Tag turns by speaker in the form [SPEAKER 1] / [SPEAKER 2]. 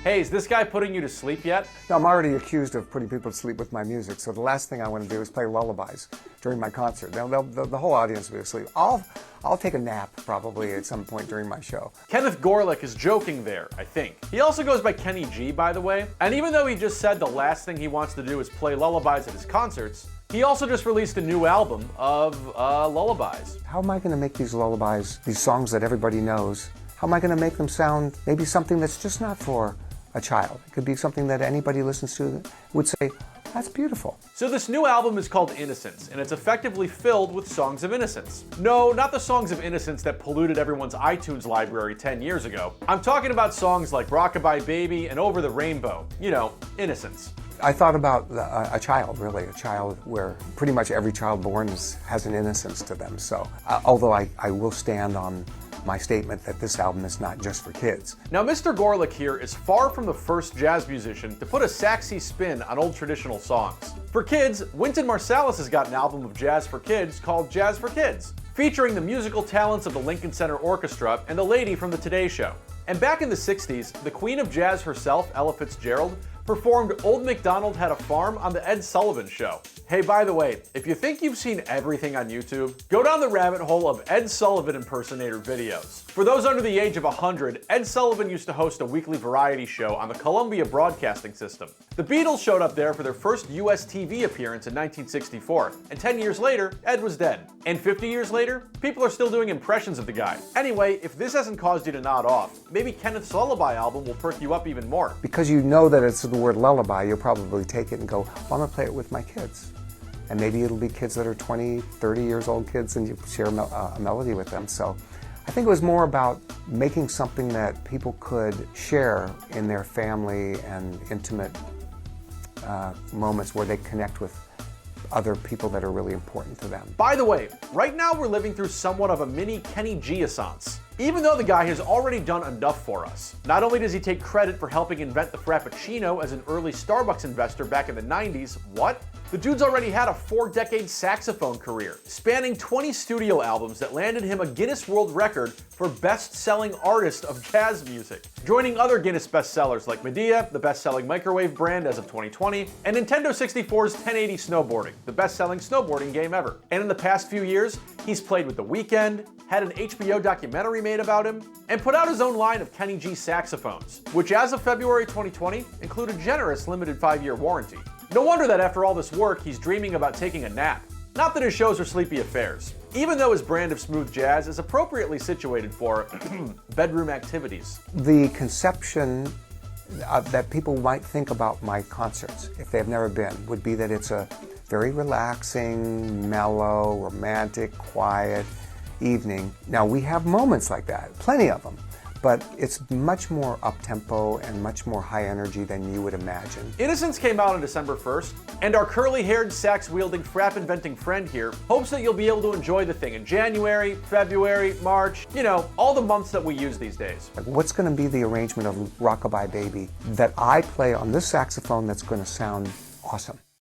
[SPEAKER 1] Hey, is this guy putting you to sleep yet?
[SPEAKER 2] No, I'm already accused of putting people to sleep with my music, so the last thing I want to do is play lullabies during my concert. The whole audience will be asleep. I'll take a nap probably at some point during my show.
[SPEAKER 1] Kenneth Gorelick is joking there, I think. He also goes by Kenny G, by the way, and even though he just said the last thing he wants to do is play lullabies at his concerts, he also just released a new album of lullabies.
[SPEAKER 2] How am I going to make these lullabies, these songs that everybody knows, how am I going to make them sound maybe something that's just not for a child? It could be something that anybody listens to would say, that's beautiful.
[SPEAKER 1] So this new album is called Innocence, and it's effectively filled with songs of innocence. No, not the songs of innocence that polluted everyone's iTunes library 10 years ago. I'm talking about songs like Rockabye Baby and Over the Rainbow. You know, innocence.
[SPEAKER 2] I thought about a child, really, a child where pretty much every child born has an innocence to them. So, although I will stand on my statement that this album is not just for kids.
[SPEAKER 1] Now, Mr. Gorelick here is far from the first jazz musician to put a saxy spin on old traditional songs. For kids, Wynton Marsalis has got an album of jazz for kids called Jazz for Kids, featuring the musical talents of the Lincoln Center Orchestra and the lady from the Today Show. And back in the 60s, the queen of jazz herself, Ella Fitzgerald, performed Old MacDonald Had a Farm on the Ed Sullivan Show. Hey, by the way, if you think you've seen everything on YouTube, go down the rabbit hole of Ed Sullivan impersonator videos. For those under the age of 100, Ed Sullivan used to host a weekly variety show on the Columbia Broadcasting System. The Beatles showed up there for their first US TV appearance in 1964, and 10 years later, Ed was dead. And 50 years later, people are still doing impressions of the guy. Anyway, if this hasn't caused you to nod off, maybe Kenneth's Lullaby album will perk you up even more.
[SPEAKER 2] Because you know that it's the word lullaby, you'll probably take it and go, well, I'm going to play it with my kids. And maybe it'll be kids that are 20, 30 years old kids, and you share a melody with them. So I think it was more about making something that people could share in their family and intimate moments where they connect with other people that are really important to them.
[SPEAKER 1] By the way, right now we're living through somewhat of a mini Kenny G-aissance. Even though the guy has already done enough for us. Not only does he take credit for helping invent the Frappuccino as an early Starbucks investor back in the 90s, what? The dude's already had a 4-decade saxophone career, spanning 20 studio albums that landed him a Guinness World Record for best-selling artist of jazz music, joining other Guinness bestsellers like Medea, the best-selling microwave brand as of 2020, and Nintendo 64's 1080 Snowboarding, the best-selling snowboarding game ever. And in the past few years, he's played with The Weeknd, had an HBO documentary made about him, and put out his own line of Kenny G saxophones, which as of February 2020 include a generous limited 5-year warranty. No wonder that after all this work, he's dreaming about taking a nap. Not that his shows are sleepy affairs, even though his brand of smooth jazz is appropriately situated for bedroom activities.
[SPEAKER 2] The conception that people might think about my concerts, if they've never been, would be that it's a very relaxing, mellow, romantic, quiet evening. Now, we have moments like that, plenty of them, but it's much more up-tempo and much more high energy than you would imagine.
[SPEAKER 1] Innocence came out on December 1st, and our curly-haired, sax-wielding, frap-inventing friend here hopes that you'll be able to enjoy the thing in January, February, March, you know, all the months that we use these days.
[SPEAKER 2] What's going to be the arrangement of Rockabye Baby that I play on this saxophone that's going to sound awesome?